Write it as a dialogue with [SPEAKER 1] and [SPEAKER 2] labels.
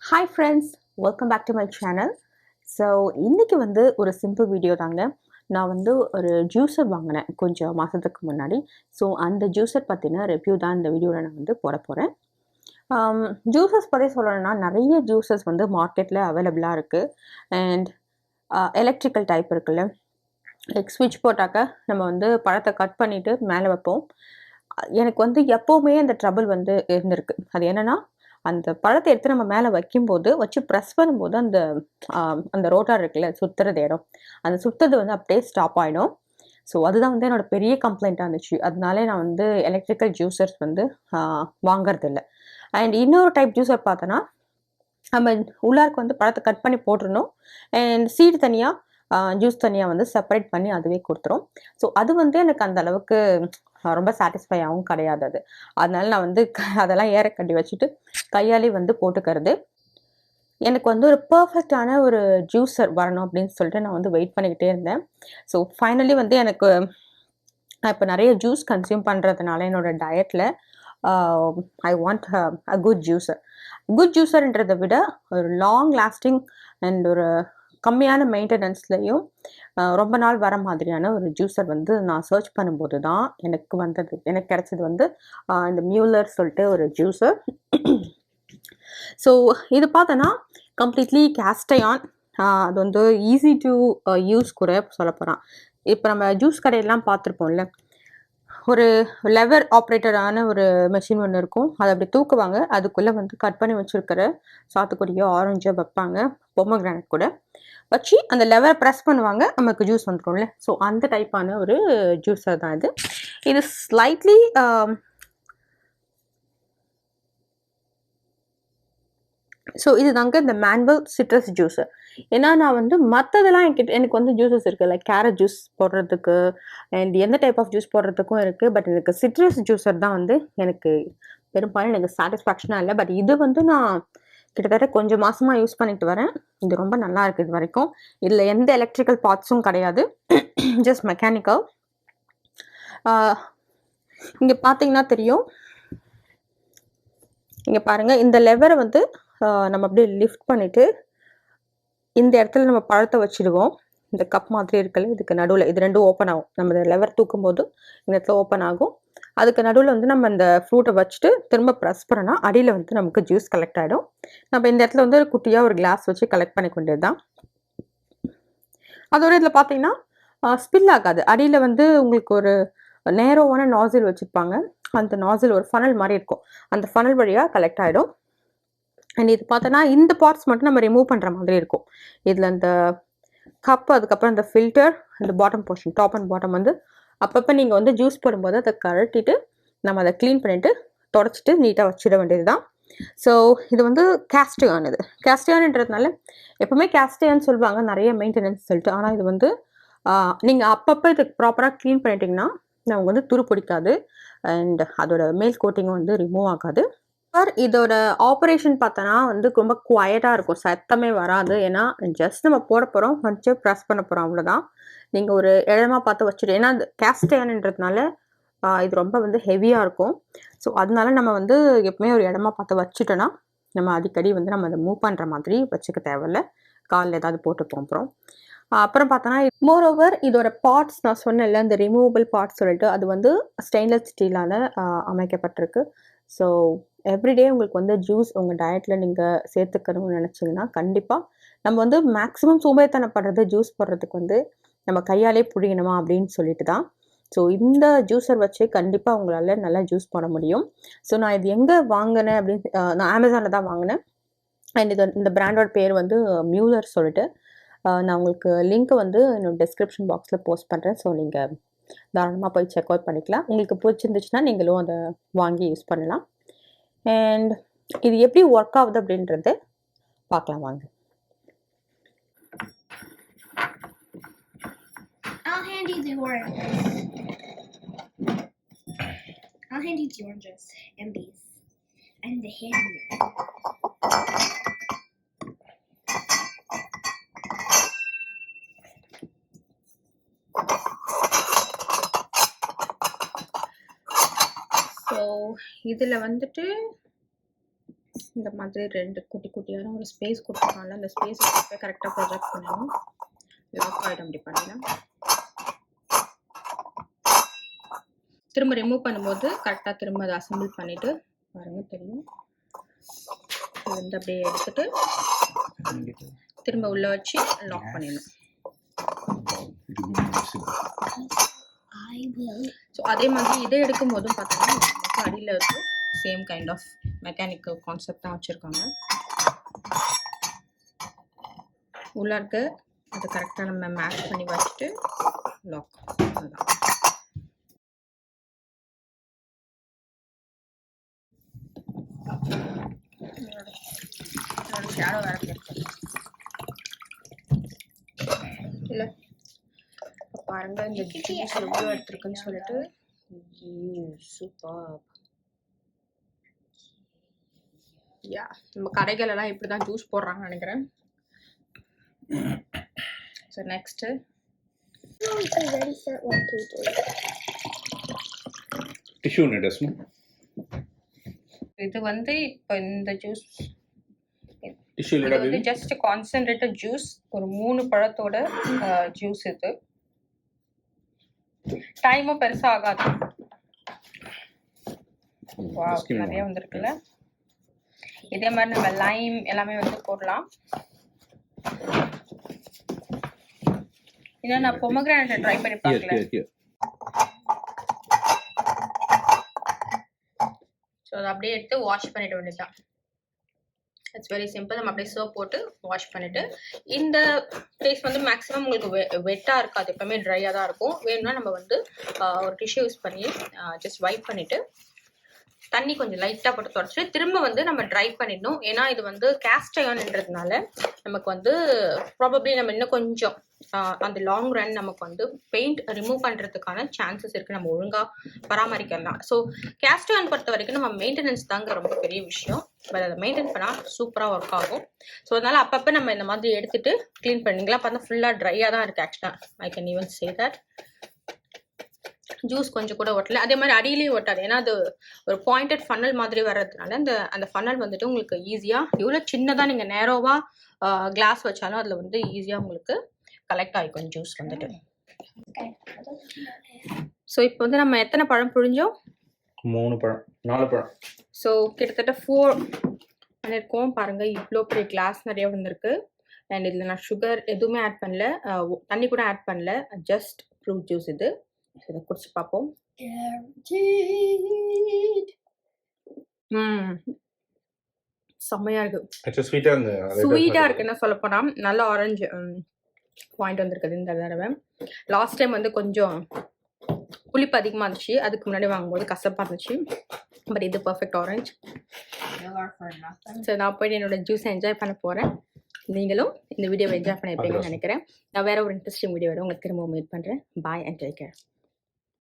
[SPEAKER 1] Hi friends, welcome back to my channel. So இன்றைக்கி வந்து ஒரு சிம்பிள் வீடியோ தாங்க. நான் வந்து ஒரு ஜூஸர் வாங்கினேன் கொஞ்சம் மாதத்துக்கு முன்னாடி. ஸோ அந்த ஜூஸர் பற்றின ரிவ்யூ தான் இந்த வீடியோவில் நான் வந்து போட போகிறேன். ஜூஸஸ் பற்றி சொல்லணும்னா நிறைய ஜூஸஸ் வந்து மார்க்கெட்டில் அவைலபிளாக இருக்குது. அண்ட் எலக்ட்ரிக்கல் டைப் இருக்குல்ல, லைக் ஸ்விட்ச் போட்டாக்க நம்ம வந்து பழத்தை கட் பண்ணிவிட்டு மேலே வைப்போம். எனக்கு வந்து எப்போவுமே அந்த ட்ரபிள் வந்து இருந்திருக்கு. அது என்னென்னா, அந்த பழத்தை எடுத்து நம்ம மேலே வைக்கும்போது வச்சு ப்ரெஸ் பண்ணும்போது அந்த ரோட்டார் இருக்குல்ல, சுற்றுறது இடம், அந்த சுற்றுறது வந்து அப்படியே ஸ்டாப் ஆகிடும். ஸோ அதுதான் வந்து என்னோடய பெரிய கம்ப்ளைண்ட்டாக இருந்துச்சு. அதனாலே நான் வந்து எலக்ட்ரிக்கல் ஜூஸர்ஸ் வந்து வாங்கறதில்ல. அண்ட் இன்னொரு டைப் ஜூஸர் பார்த்தோன்னா, நம்ம உள்ளாருக்கு வந்து பழத்தை கட் பண்ணி போட்டுருணும். அண்ட் சீடு தனியாக ஜூஸ் தனியாக வந்து செப்பரேட் பண்ணி அதுவே கொடுத்துரும். ஸோ அது வந்து எனக்கு அந்த அளவுக்கு ரொம்ப சாட்டிஸ்ஃபையாகவும் கிடையாது அது. அதனால நான் வந்து அதெல்லாம் ஏற கட்டி வச்சுட்டு கையாலே வந்து போட்டுக்கிறது. எனக்கு வந்து ஒரு பர்ஃபெக்டான ஒரு ஜூஸர் வரணும் அப்படின்னு சொல்லிட்டு நான் வந்து வெயிட் பண்ணிக்கிட்டே இருந்தேன். ஸோ ஃபைனலி வந்து எனக்கு நான் இப்போ நிறைய ஜூஸ் கன்சியூம் பண்ணுறதுனால என்னோட டயட்டில் I want a good juicer. Good ஜூஸர்ன்றதை விட ஒரு லாங் லாஸ்டிங் அண்ட் ஒரு கம்மியான மெயின்டெனன்ஸ்லையும் ரொம்ப நாள் வர மாதிரியான ஒரு ஜூஸர் வந்து நான் சர்ச் பண்ணும்போது தான் எனக்கு கிடைச்சது வந்து இந்த மியூலர் சொல்லிட்டு ஒரு ஜூஸர். ஸோ இது பார்த்தோன்னா கம்ப்ளீட்லி கேஸ்ட் அயர்ன். அது வந்து ஈஸி டு யூஸ் கூட சொல்ல போகிறான். இப்போ நம்ம ஜூஸ் கடையெல்லாம் பார்த்துருப்போம்ல, ஒரு லெவர் ஆப்ரேட்டரான ஒரு மெஷின் ஒன்று இருக்கும். அதை அப்படி தூக்குவாங்க, அதுக்குள்ளே வந்து கட் பண்ணி வச்சுருக்கிற சாத்துக்குடியோ ஆரஞ்சோ வைப்பாங்க, பொமோகிரானட் கூட வச்சு அந்த லெவரை ப்ரெஸ் பண்ணுவாங்க, நமக்கு ஜூஸ் வந்துடும்ல. ஸோ அந்த டைப்பான ஒரு ஜூஸர் தான் இது. இது ஸ்லைட்லி ஸோ இது தாங்க இந்த மேனுவல் சிட்ரஸ் ஜூஸர். ஏன்னா நான் வந்து மற்றதெல்லாம் எனக்கு வந்து ஜூஸஸ் இருக்குது, லைக் கேரட் ஜூஸ் போடுறதுக்கு அண்ட் எந்த டைப் ஆஃப் ஜூஸ் போடுறதுக்கும் இருக்குது. பட் எனக்கு சிட்ரஸ் ஜூஸர் தான் வந்து எனக்கு பெரும்பாலும் எனக்கு சாட்டிஸ்ஃபேக்ஷனாக இல்லை. பட் இது வந்து நான் கிட்டத்தட்ட கொஞ்சம் மாதமாக யூஸ் பண்ணிட்டு வரேன். இது ரொம்ப நல்லா இருக்குது இது வரைக்கும். இதில் எந்த எலக்ட்ரிக்கல் பார்ட்ஸும் கிடையாது, ஜஸ்ட் மெக்கானிக்கல். இங்கே பார்த்தீங்கன்னா தெரியும், இங்கே பாருங்கள், இந்த லெவரை வந்து நம்ம அப்படியே லிஃப்ட் பண்ணிவிட்டு இந்த இடத்துல நம்ம பழத்தை வச்சுடுவோம். இந்த கப் மாதிரி இருக்குல்ல, இதுக்கு நடுவில் இது ரெண்டும் ஓப்பன் ஆகும். நம்ம இந்த லெவர் தூக்கும் போது இந்த இடத்துல ஓப்பன் ஆகும். அதுக்கு நடுவில் வந்து நம்ம இந்த ஃப்ரூட்டை வச்சுட்டு திரும்ப ப்ரெஸ் பண்ணோன்னா அடியில் வந்து நமக்கு ஜூஸ் கலெக்ட் ஆகிடும். நம்ம இந்த இடத்துல வந்து குட்டியாக ஒரு கிளாஸ் வச்சு கலெக்ட் பண்ணிக்க வேண்டியது தான். அதோட இதில் பார்த்தீங்கன்னா ஸ்பில் ஆகாது. அடியில் வந்து உங்களுக்கு ஒரு நேரோவான நாசில் வச்சுருப்பாங்க. அந்த நாசில் ஒரு ஃபனல் மாதிரி இருக்கும், அந்த ஃபனல் வழியாக கலெக்ட் ஆகிடும். அண்ட் இது பார்த்தோன்னா இந்த பார்ட்ஸ் மட்டும் நம்ம ரிமூவ் பண்ணுற மாதிரி இருக்கும். இதில் இந்த கப், அதுக்கப்புறம் இந்த ஃபில்டர், இந்த bottom portion, top and bottom வந்து அப்பப்போ நீங்கள் வந்து ஜூஸ் போடும்போது அதை கழட்டிட்டு நம்ம அதை க்ளீன் பண்ணிவிட்டு தொடச்சிட்டு நீட்டாக வச்சிட வேண்டியது தான். ஸோ இது வந்து கேஸ்டியானது. கேஸ்டியானன்றதுனால எப்போவுமே கேஸ்டியான்னு சொல்லுவாங்க, நிறைய மெயின்டெனன்ஸ் சொல்லிட்டு. ஆனால் இது வந்து நீங்கள் அப்பப்போ இதுக்கு ப்ராப்பராக க்ளீன் பண்ணிட்டீங்கன்னா நமக்கு வந்து துரு பிடிக்காது அண்ட் அதோட மேல் கோட்டிங்கும் வந்து ரிமூவ் ஆகாது. இதோட ஆப்ரேஷன் பார்த்தோன்னா வந்து ரொம்ப குவைட்டாக இருக்கும், சத்தமே வராது. ஏன்னா ஜஸ்ட் நம்ம போட போகிறோம், கொஞ்சம் ப்ரெஸ் பண்ண போகிறோம், அவ்வளோதான். நீங்கள் ஒரு இடமா பார்த்து வச்சுட்டு, ஏன்னா அது கேஸ்டேன்ன்றதுனால இது ரொம்ப வந்து ஹெவியாக இருக்கும். ஸோ அதனால நம்ம வந்து எப்பவுமே ஒரு இடமா பார்த்து வச்சுட்டோன்னா நம்ம அடிக்கடி வந்து நம்ம அதை மூவ் பண்ணுற மாதிரி வச்சுக்க தேவையில்ல. காலில் ஏதாவது போட்டு போகிறோம். அப்புறம் பார்த்தோன்னா மோரோவர் இதோட பார்ட்ஸ் நான் சொன்னேன்ல, இந்த ரிமூவபிள் பார்ட்ஸ் சொல்லிட்டு, அது வந்து ஸ்டெயின்லெஸ் ஸ்டீலால் அமைக்கப்பட்டிருக்கு. ஸோ எவ்ரிடே உங்களுக்கு வந்து ஜூஸ் உங்கள் டயட்டில் நீங்கள் சேர்த்துக்கணும்னு நினச்சிங்கன்னா கண்டிப்பாக நம்ம வந்து மேக்ஸிமம் சோம்பேறித்தனப்படுறது ஜூஸ் போடுறதுக்கு வந்து நம்ம கையாலே புழியணுமா அப்படின்னு சொல்லிட்டு தான். ஸோ இந்த ஜூஸர் வச்சு கண்டிப்பாக உங்களால் நல்லா ஜூஸ் போட முடியும். ஸோ நான் இது எங்கே வாங்கினேன் அப்படின்னு, நான் அமேசானில் தான் வாங்கினேன். அண்ட் இந்த பிராண்டோட பேர் வந்து மியூலர் சொல்லிட்டு. நான் உங்களுக்கு லிங்க் வந்து என்னோட டிஸ்கிரிப்ஷன் பாக்ஸில் போஸ்ட் பண்ணுறேன். ஸோ நீங்கள் தாராளமாக போய் செக் அவுட் பண்ணிக்கலாம். உங்களுக்கு பிடிச்சிருந்துச்சுன்னா நீங்களும் அதை வாங்கி யூஸ் பண்ணலாம். அண்ட் இது எப்படி ஒர்க் ஆகுது அப்படின்றது பார்க்கலாம் வாங்க.
[SPEAKER 2] I'll hand you the oranges and these and the hand mirror.
[SPEAKER 1] So இதில் வந்துட்டு இந்த மாதிரி 2 குட்டி குட்டியான ஒரு ஸ்பேஸ் கொடுத்துருக்காங்கல்ல, அந்த ஸ்பேஸை கரெக்டாக ப்ரொஜெக்ட் பண்ணணும். லாக் ஆகிடும் அப்படி பண்ணிங்கன்னா. திரும்ப ரிமூவ் பண்ணும்போது கரெக்டாக திரும்ப அதை அசம்பிள் பண்ணிவிட்டு பாருங்கள் தெரியும். இது வந்து அப்படியே எடுத்துட்டு திரும்ப உள்ளே வச்சு லாக் பண்ணிடணும். ஸோ அதே மாதிரி இதை எடுக்கும் போதும் பார்த்தீங்கன்னா அடியில் இருக்கும் same kind of mechanical concept தான் வச்சுருக்காங்க. உள்ள இருக்க அதை கரெக்டாக நம்ம மேட்ச் பண்ணி வச்சுட்டு லாக். அதுதான். ஷேடோ வேற இல்லை பாருங்க, இந்த ஜூஸ் எவ்வளோ எடுத்துருக்குன்னு சொல்லிட்டு. சூப்பர். யா, நம்ம கடைகள் எல்லாம் இப்படி தான் ஜூஸ் போடுறாங்கன்னு நினைக்கிறேன். ஸோ நெக்ஸ்ட்டு இது வந்து இப்போ இந்த ஜூஸ் இது வந்து ஜஸ்ட் கான்சென்ட்ரேட்டட் ஜூஸ், ஒரு 3 பழத்தோட ஜூஸ். இது டைமும் பெருசா ஆகாது. நிறைய வந்திருக்குல்ல. இதே மாதிரி நம்ம லைம் எல்லாமே வந்து போடலாம். இன்னும் நான் பொமோகிரானேட் ட்ரை பண்ணி பார்க்கல. ஸோ அதை அப்படியே எடுத்து வாஷ் பண்ணிட வேண்டியதுதான். It's very simple. நம்ம அப்படியே சோப் போட்டு வாஷ் பண்ணிட்டு, இந்த ஃபேஸ் வந்து மேக்ஸிமம் உங்களுக்கு வெட்டாக இருக்காது, எப்பவுமே ட்ரையாக தான் இருக்கும். வேணும்னா நம்ம வந்து ஒரு டிஷ்யூ யூஸ் பண்ணி ஜஸ்ட் வைப் பண்ணிட்டு தண்ணி கொஞ்சம் லைட்டாக போட்டு தொடச்சிட்டு திரும்ப வந்து நம்ம ட்ரை பண்ணிடணும். ஏன்னா இது வந்து கேஸ்ட் அயர்ன்றதுனால நமக்கு வந்து ப்ராபப்ளி நம்ம இன்னும் கொஞ்சம் அந்த லாங் ரன் நமக்கு வந்து பெயிண்ட் ரிமூவ் பண்ணுறதுக்கான சான்சஸ் இருக்குது, நம்ம ஒழுங்காக பராமரிக்கலாம். ஸோ கேஸ்ட் அயர்ன் பொறுத்த வரைக்கும் நம்ம மெயின்டெனன்ஸ் தாங்க ரொம்ப பெரிய விஷயம். பட் அதை மெயின்டைன் பண்ணால் சூப்பராக ஒர்க் ஆகும். ஸோ அதனால் அப்பப்போ நம்ம இந்த மாதிரி எடுத்துகிட்டு க்ளீன் பண்ணிங்களா. பார்த்தா ஃபுல்லாக ட்ரையாக தான் இருக்குது. ஆக்சுவலாக I can even say that. Juice கொஞ்சம் கூட ஒட்டல. அதே மாதிரி அடியிலையும் ஒட்டாது, ஏன்னா அது ஒரு பாயிண்டட் ஃபன்னல் மாதிரி வர்றதுனால அந்த ஃபன்னல் வந்துட்டு உங்களுக்கு ஈஸியாக எவ்வளோ சின்னதாக நீங்கள் நேரோவாக கிளாஸ் வச்சாலும் அதில் வந்து ஈஸியாக உங்களுக்கு கலெக்ட் ஆகிக்கும் ஜூஸ் வந்துட்டு. ஸோ இப்போ வந்து நம்ம எத்தனை பழம் புழிஞ்சோம்?
[SPEAKER 3] 3 பழம் 4 பழம்.
[SPEAKER 1] ஸோ கிட்டத்தட்ட 4 பண்ணியிருக்கோம். பாருங்கள் இவ்வளோ பெரிய கிளாஸ் நிறைய வந்திருக்கு. அண்ட் இதில் நான் சுகர் எதுவுமே ஆட் பண்ணல, தண்ணி கூட ஆட் பண்ணல, ஜஸ்ட் ஃப்ரூட் ஜூஸ் இது. இதை குடிச்சு பார்ப்போம். செம்மையா இருக்கு, ஸ்வீட்டா இருக்கு. என்ன சொல்ல போனா நல்ல ஆரஞ்சு பாயிண்ட் வந்திருக்குது இந்த தடவை. லாஸ்ட் டைம் வந்து கொஞ்சம் புளிப்பு அதிகமாக இருந்துச்சு, அதுக்கு முன்னாடி வாங்கும்போது கசப்பாக இருந்துச்சு. பட் இது பர்ஃபெக்ட் ஆரஞ்சு. ஸோ நான் போயிட்டு என்னோட ஜூஸை என்ஜாய் பண்ண போகிறேன். நீங்களும் இந்த வீடியோவை என்ஜாய் பண்ணியிருப்பீங்கன்னு நினைக்கிறேன். நான் வேற ஒரு இன்ட்ரெஸ்டிங் வீடியோ வரும் உங்களுக்கு திரும்ப மீட் பண்ணுறேன். பாய் அண்ட் டேக் கேர்.